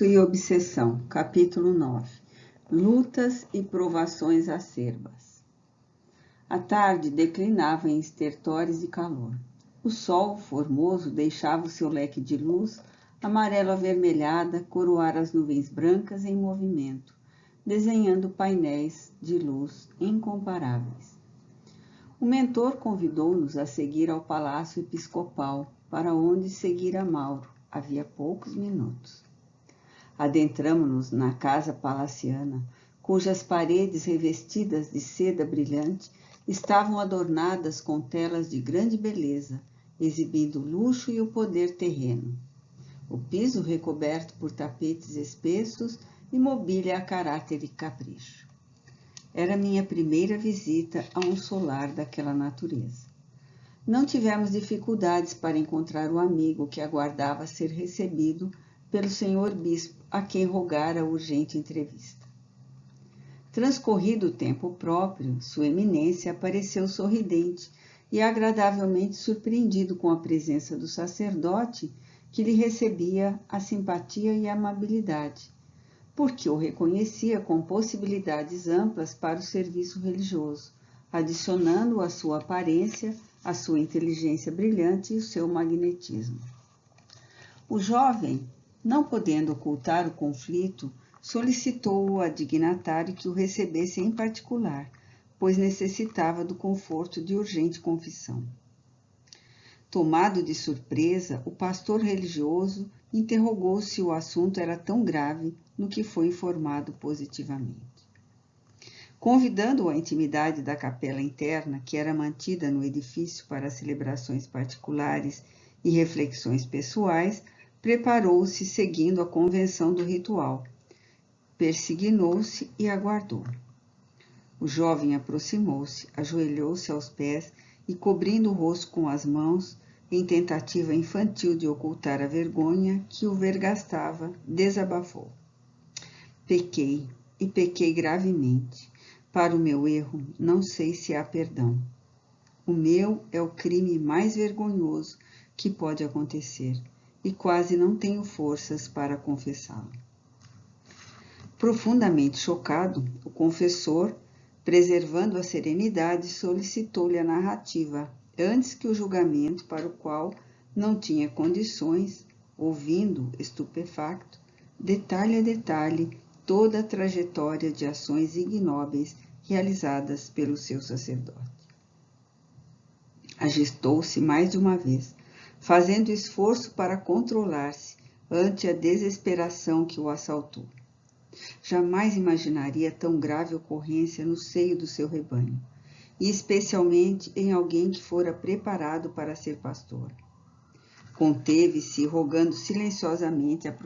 Sexo e obsessão, capítulo 9. Lutas e provações acerbas. A tarde declinava em estertores de calor. O sol formoso deixava o seu leque de luz amarelo-avermelhada coroar as nuvens brancas em movimento, desenhando painéis de luz incomparáveis. O mentor convidou-nos a seguir ao Palácio Episcopal, para onde seguira Mauro, havia poucos minutos. Adentramo-nos na casa palaciana, cujas paredes revestidas de seda brilhante estavam adornadas com telas de grande beleza, exibindo o luxo e o poder terreno. O piso recoberto por tapetes espessos e mobília a caráter e capricho. Era minha primeira visita a um solar daquela natureza. Não tivemos dificuldades para encontrar o amigo que aguardava ser recebido pelo senhor bispo, a quem rogara urgente entrevista. Transcorrido o tempo próprio, sua eminência apareceu sorridente e agradavelmente surpreendido com a presença do sacerdote, que lhe recebia a simpatia e a amabilidade, porque o reconhecia com possibilidades amplas para o serviço religioso, adicionando à sua aparência, a sua inteligência brilhante e o seu magnetismo. O jovem, não podendo ocultar o conflito, solicitou ao dignatário que o recebesse em particular, pois necessitava do conforto de urgente confissão. Tomado de surpresa, o pastor religioso interrogou se o assunto era tão grave, no que foi informado positivamente. Convidando-o à intimidade da capela interna, que era mantida no edifício para celebrações particulares e reflexões pessoais, preparou-se seguindo a convenção do ritual. Persignou-se e aguardou. O jovem aproximou-se, ajoelhou-se aos pés e, cobrindo o rosto com as mãos, em tentativa infantil de ocultar a vergonha que o vergastava, desabafou. Pequei, e pequei gravemente. Para o meu erro, não sei se há perdão. O meu é o crime mais vergonhoso que pode acontecer, e quase não tenho forças para confessá-lo. Profundamente chocado, o confessor, preservando a serenidade, solicitou-lhe a narrativa, antes que o julgamento, para o qual não tinha condições, ouvindo, estupefacto, detalhe a detalhe, toda a trajetória de ações ignóbeis realizadas pelo seu sacerdote. Agitou-se mais de uma vez, fazendo esforço para controlar-se ante a desesperação que o assaltou. Jamais imaginaria tão grave ocorrência no seio do seu rebanho, e especialmente em alguém que fora preparado para ser pastor. Conteve-se, rogando silenciosamente a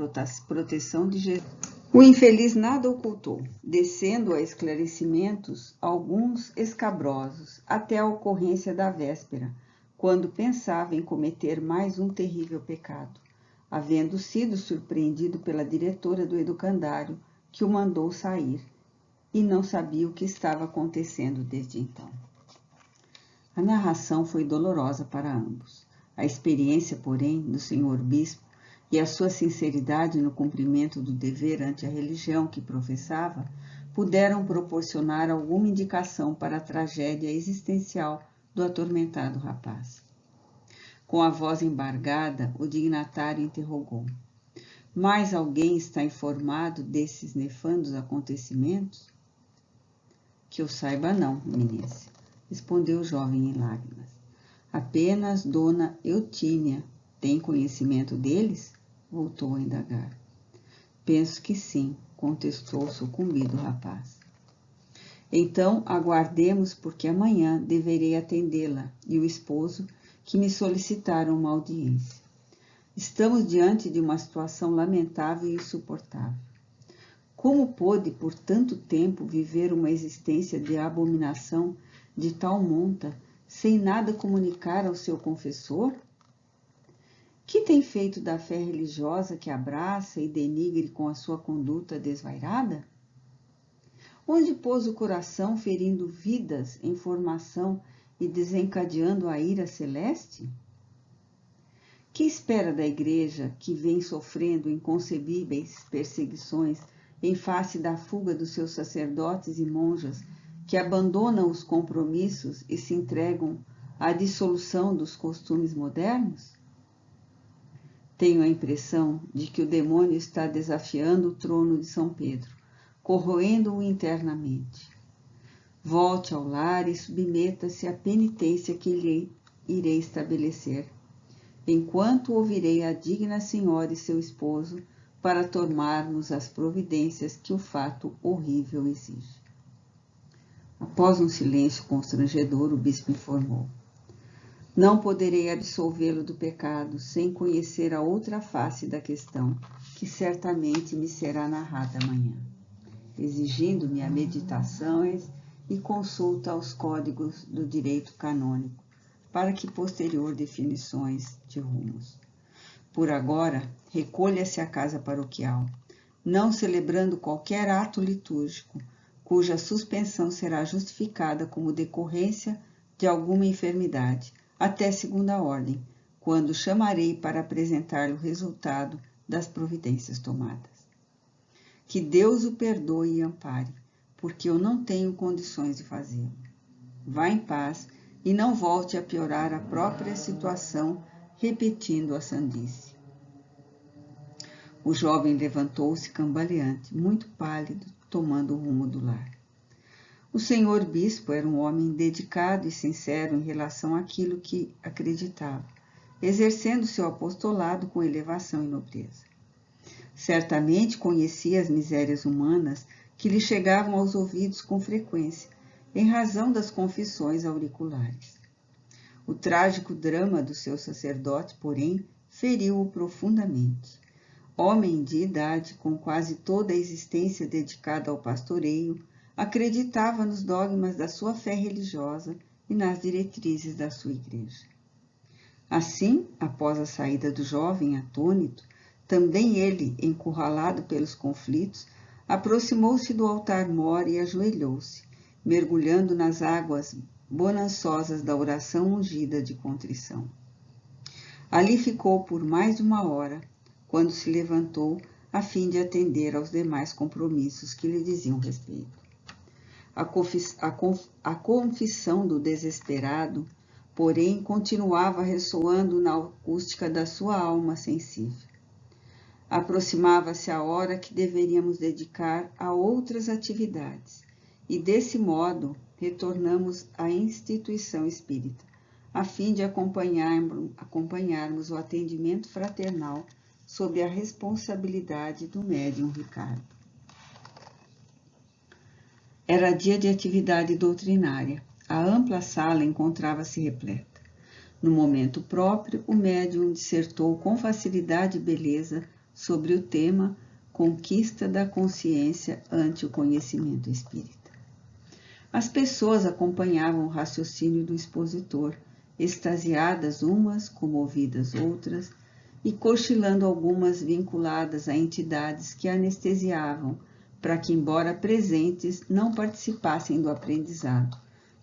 proteção de Jesus. O infeliz nada ocultou, descendo a esclarecimentos, alguns escabrosos, até a ocorrência da véspera, quando pensava em cometer mais um terrível pecado, havendo sido surpreendido pela diretora do educandário, que o mandou sair, e não sabia o que estava acontecendo desde então. A narração foi dolorosa para ambos. A experiência, porém, do senhor bispo e a sua sinceridade no cumprimento do dever ante a religião que professava puderam proporcionar alguma indicação para a tragédia existencial do atormentado rapaz. Com a voz embargada, o dignatário interrogou: mais alguém está informado desses nefandos acontecimentos? Que eu saiba não, eminência, respondeu o jovem em lágrimas. Apenas Dona Eutínia tem conhecimento deles? Voltou a indagar. Penso que sim, contestou sucumbido o rapaz. Então aguardemos, porque amanhã deverei atendê-la e o esposo, que me solicitaram uma audiência. Estamos diante de uma situação lamentável e insuportável. Como pôde por tanto tempo viver uma existência de abominação de tal monta, sem nada comunicar ao seu confessor? Que tem feito da fé religiosa que abraça e denigre com a sua conduta desvairada? Onde pôs o coração ferindo vidas em formação e desencadeando a ira celeste? Que espera da Igreja, que vem sofrendo inconcebíveis perseguições em face da fuga dos seus sacerdotes e monjas, que abandonam os compromissos e se entregam à dissolução dos costumes modernos? Tenho a impressão de que o demônio está desafiando o trono de São Pedro, corroendo-o internamente. Volte ao lar e submeta-se à penitência que lhe irei estabelecer, enquanto ouvirei a digna senhora e seu esposo para tomarmos as providências que o fato horrível exige. Após um silêncio constrangedor, o bispo informou: não poderei absolvê-lo do pecado sem conhecer a outra face da questão, que certamente me será narrada amanhã, exigindo-me a meditações e consulta aos códigos do direito canônico, para que posterior definições de rumos. Por agora, recolha-se à casa paroquial, não celebrando qualquer ato litúrgico, cuja suspensão será justificada como decorrência de alguma enfermidade, até segunda ordem, quando chamarei para apresentar-lhe o resultado das providências tomadas. Que Deus o perdoe e ampare, porque eu não tenho condições de fazê-lo. Vá em paz e não volte a piorar a própria situação, repetindo a sandice. O jovem levantou-se cambaleante, muito pálido, tomando o rumo do lar. O senhor bispo era um homem dedicado e sincero em relação àquilo que acreditava, exercendo seu apostolado com elevação e nobreza. Certamente conhecia as misérias humanas que lhe chegavam aos ouvidos com frequência, em razão das confissões auriculares. O trágico drama do seu sacerdote, porém, feriu-o profundamente. Homem de idade, com quase toda a existência dedicada ao pastoreio, acreditava nos dogmas da sua fé religiosa e nas diretrizes da sua igreja. Assim, após a saída do jovem atônito, também ele, encurralado pelos conflitos, aproximou-se do altar-mor e ajoelhou-se, mergulhando nas águas bonançosas da oração ungida de contrição. Ali ficou por mais de uma hora, quando se levantou a fim de atender aos demais compromissos que lhe diziam respeito. A confissão do desesperado, porém, continuava ressoando na acústica da sua alma sensível. Aproximava-se a hora que deveríamos dedicar a outras atividades, e desse modo retornamos à instituição espírita, a fim de acompanharmos o atendimento fraternal sob a responsabilidade do médium Ricardo. Era dia de atividade doutrinária. A ampla sala encontrava-se repleta. No momento próprio, o médium dissertou com facilidade e beleza sobre o tema Conquista da Consciência ante o Conhecimento Espírita. As pessoas acompanhavam o raciocínio do expositor, extasiadas umas, comovidas outras, e cochilando algumas vinculadas a entidades que anestesiavam, para que, embora presentes, não participassem do aprendizado,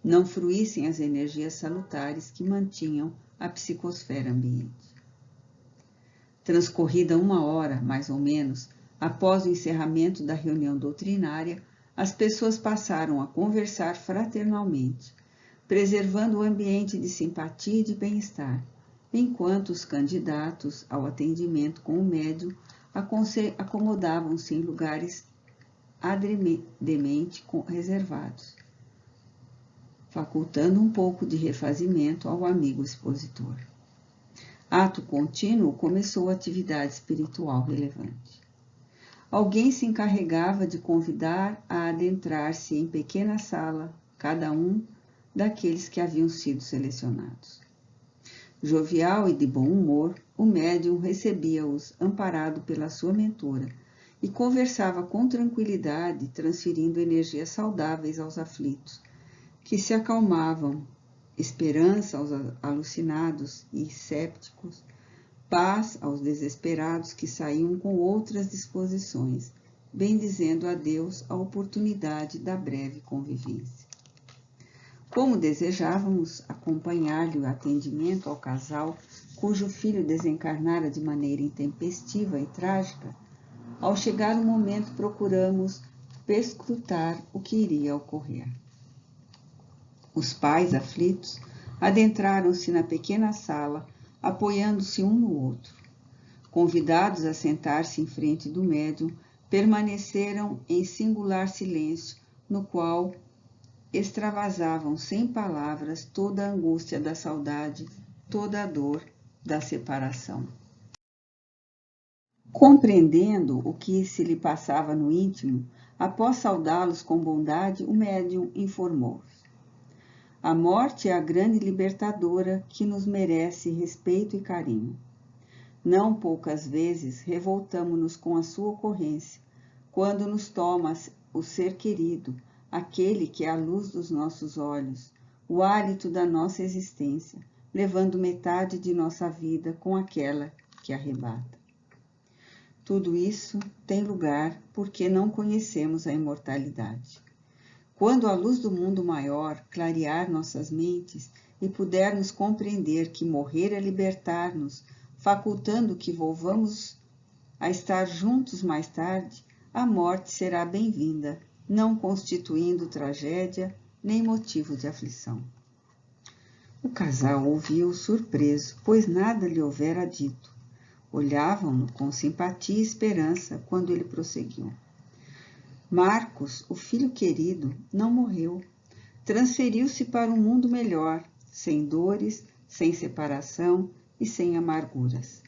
não fruíssem as energias salutares que mantinham a psicosfera ambiente. Transcorrida uma hora, mais ou menos, após o encerramento da reunião doutrinária, as pessoas passaram a conversar fraternalmente, preservando o ambiente de simpatia e de bem-estar, enquanto os candidatos ao atendimento com o médium acomodavam-se em lugares adremente reservados, facultando um pouco de refazimento ao amigo expositor. Ato contínuo, começou a atividade espiritual relevante. Alguém se encarregava de convidar a adentrar-se em pequena sala, cada um daqueles que haviam sido selecionados. Jovial e de bom humor, o médium recebia-os amparado pela sua mentora e conversava com tranquilidade, transferindo energias saudáveis aos aflitos, que se acalmavam, esperança aos alucinados e sépticos, paz aos desesperados que saíam com outras disposições, bendizendo a Deus a oportunidade da breve convivência. Como desejávamos acompanhar-lhe o atendimento ao casal cujo filho desencarnara de maneira intempestiva e trágica, ao chegar o momento procuramos perscrutar o que iria ocorrer. Os pais, aflitos, adentraram-se na pequena sala, apoiando-se um no outro. Convidados a sentar-se em frente do médium, permaneceram em singular silêncio, no qual extravasavam sem palavras toda a angústia da saudade, toda a dor da separação. Compreendendo o que se lhe passava no íntimo, após saudá-los com bondade, o médium informou-os: a morte é a grande libertadora que nos merece respeito e carinho. Não poucas vezes revoltamo-nos com a sua ocorrência, quando nos toma o ser querido, aquele que é a luz dos nossos olhos, o hálito da nossa existência, levando metade de nossa vida com aquela que arrebata. Tudo isso tem lugar porque não conhecemos a imortalidade. Quando a luz do mundo maior clarear nossas mentes e pudermos compreender que morrer é libertar-nos, facultando que volvamos a estar juntos mais tarde, a morte será bem-vinda, não constituindo tragédia nem motivo de aflição. O casal ouviu surpreso, pois nada lhe houvera dito. Olhavam-no com simpatia e esperança quando ele prosseguiu. Marcos, o filho querido, não morreu. Transferiu-se para um mundo melhor, sem dores, sem separação e sem amarguras.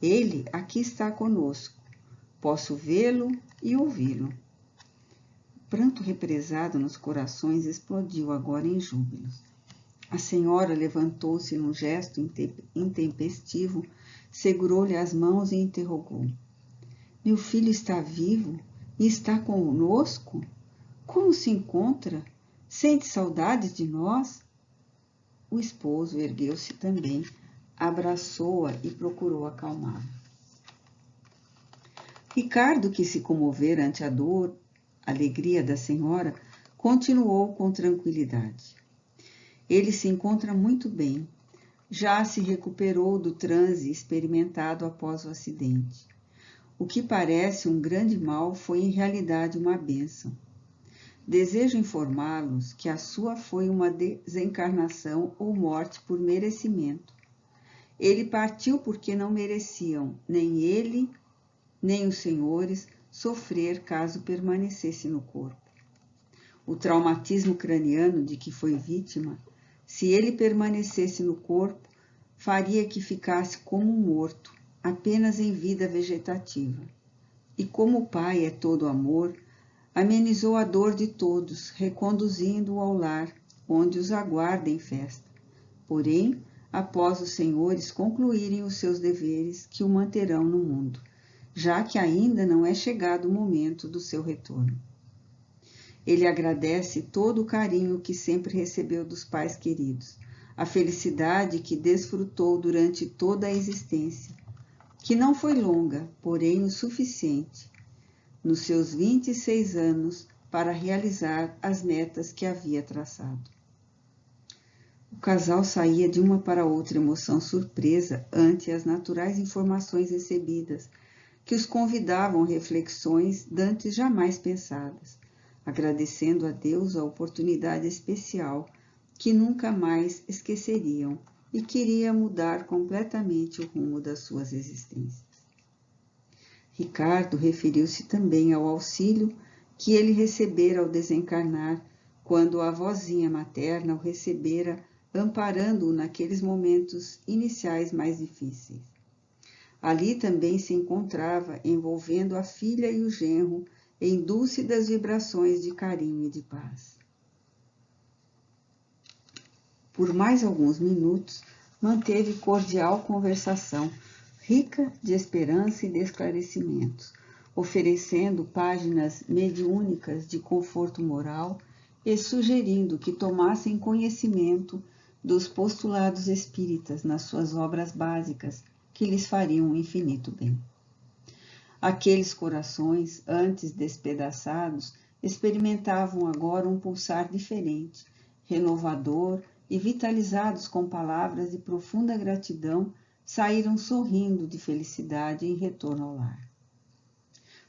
Ele aqui está conosco. Posso vê-lo e ouvi-lo. O pranto represado nos corações explodiu agora em júbilos. A senhora levantou-se num gesto intempestivo, segurou-lhe as mãos e interrogou: meu filho está vivo e está conosco? Como se encontra? Sente saudade de nós? O esposo ergueu-se também, abraçou-a e procurou acalmá-la. Ricardo, que se comovera ante a dor, alegria da senhora, continuou com tranquilidade. Ele se encontra muito bem. Já se recuperou do transe experimentado após o acidente. O que parece um grande mal foi em realidade uma bênção. Desejo informá-los que a sua foi uma desencarnação ou morte por merecimento. Ele partiu porque não mereciam, nem ele, nem os senhores, sofrer caso permanecesse no corpo. O traumatismo craniano de que foi vítima, se ele permanecesse no corpo, faria que ficasse como um morto, apenas em vida vegetativa. E como o Pai é todo amor, amenizou a dor de todos, reconduzindo-o ao lar, onde os aguarda em festa. Porém, após os senhores concluírem os seus deveres, que o manterão no mundo, já que ainda não é chegado o momento do seu retorno. Ele agradece todo o carinho que sempre recebeu dos pais queridos, a felicidade que desfrutou durante toda a existência, que não foi longa, porém o suficiente, nos seus 26 anos, para realizar as metas que havia traçado. O casal saía de uma para outra emoção surpresa ante as naturais informações recebidas, que os convidavam a reflexões dantes jamais pensadas, agradecendo a Deus a oportunidade especial que nunca mais esqueceriam e queria mudar completamente o rumo das suas existências. Ricardo referiu-se também ao auxílio que ele recebera ao desencarnar, quando a avózinha materna o recebera, amparando-o naqueles momentos iniciais mais difíceis. Ali também se encontrava, envolvendo a filha e o genro em dúlcidas vibrações de carinho e de paz. Por mais alguns minutos, manteve cordial conversação, rica de esperança e de esclarecimentos, oferecendo páginas mediúnicas de conforto moral e sugerindo que tomassem conhecimento dos postulados espíritas nas suas obras básicas, que lhes fariam um infinito bem. Aqueles corações, antes despedaçados, experimentavam agora um pulsar diferente, renovador e, vitalizados com palavras de profunda gratidão, saíram sorrindo de felicidade em retorno ao lar.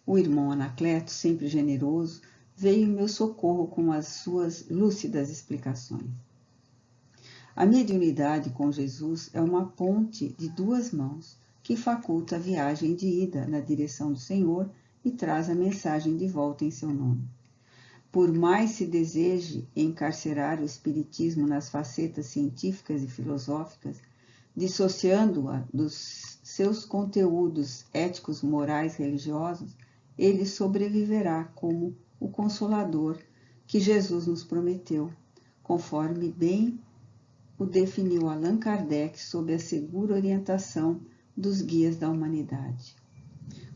O irmão Anacleto, sempre generoso, veio em meu socorro com as suas lúcidas explicações. A mediunidade com Jesus é uma ponte de duas mãos que faculta a viagem de ida na direção do Senhor e traz a mensagem de volta em seu nome. Por mais se deseje encarcerar o espiritismo nas facetas científicas e filosóficas, dissociando-a dos seus conteúdos éticos, morais, religiosos, ele sobreviverá como o Consolador que Jesus nos prometeu, conforme bem o definiu Allan Kardec sob a segura orientação dos guias da humanidade.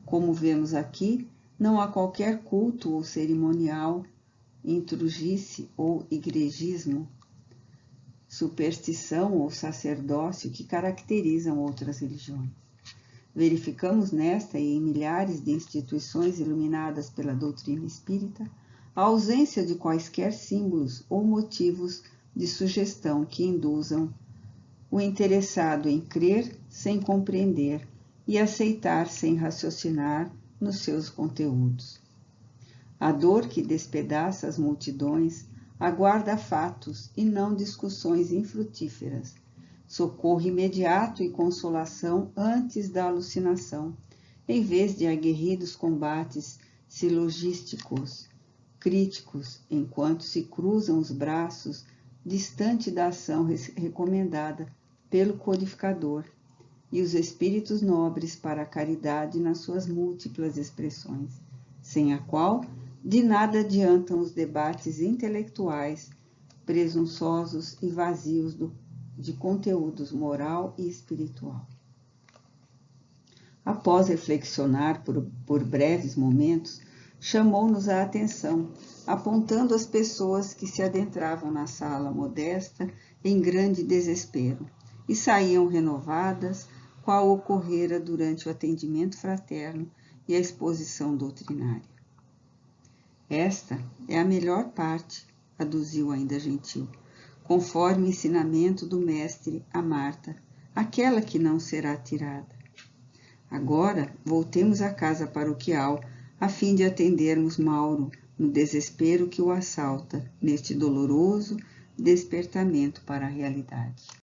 Como vemos aqui, não há qualquer culto ou cerimonial, intrugice ou igrejismo, superstição ou sacerdócio que caracterizam outras religiões. Verificamos nesta e em milhares de instituições iluminadas pela doutrina espírita a ausência de quaisquer símbolos ou motivos de sugestão que induzam o interessado em crer sem compreender e aceitar sem raciocinar nos seus conteúdos. A dor que despedaça as multidões aguarda fatos e não discussões infrutíferas. Socorro imediato e consolação antes da alucinação, em vez de aguerridos combates silogísticos, críticos, enquanto se cruzam os braços distante da ação recomendada pelo codificador e os espíritos nobres para a caridade nas suas múltiplas expressões, sem a qual de nada adiantam os debates intelectuais, presunçosos e vazios de conteúdos moral e espiritual. Após reflexionar por breves momentos, chamou-nos a atenção, apontando as pessoas que se adentravam na sala modesta em grande desespero e saíam renovadas, qual ocorrera durante o atendimento fraterno e a exposição doutrinária. Esta é a melhor parte, aduziu ainda Gentil, conforme o ensinamento do mestre a Marta, aquela que não será tirada. Agora, voltemos à casa paroquial, a fim de atendermos Mauro no desespero que o assalta, neste doloroso despertamento para a realidade.